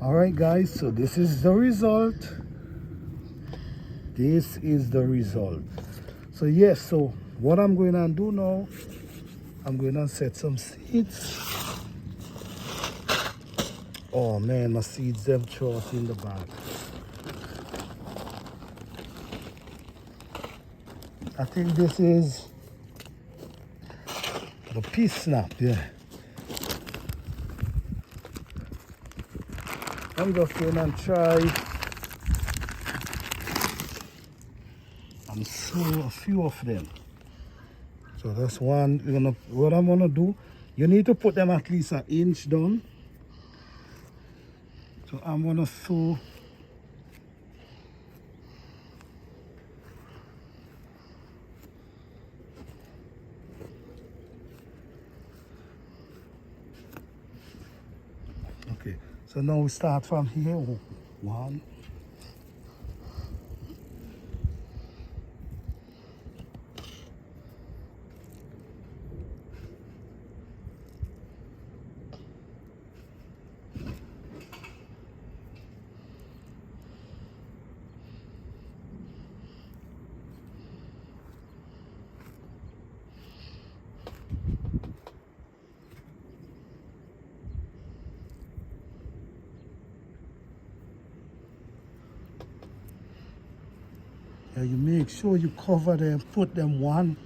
Alright guys, so this is the result. This is the result. So yes, so what I'm going to do now, I'm going to set some seeds. Oh man, my seeds them short in the bag. I think this is the peace snap, yeah. I'm just going to try and sow a few of them. So that's one. What I'm gonna do, you need to put them at least an inch down. So I'm gonna sow okay. So now we start from here. One. Yeah, you make sure you cover them, put them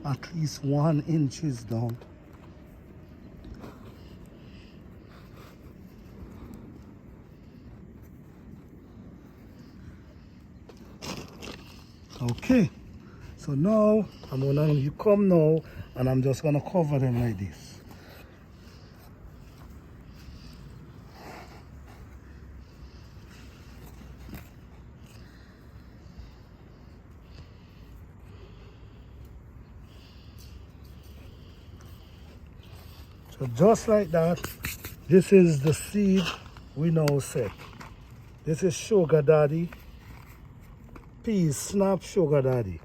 at least 1 inches down. Okay, so now you come now, and I'm just gonna cover them like this. So just like that, this is the seed we now set. This is Sugar Daddy. Peas Snap Sugar Daddy.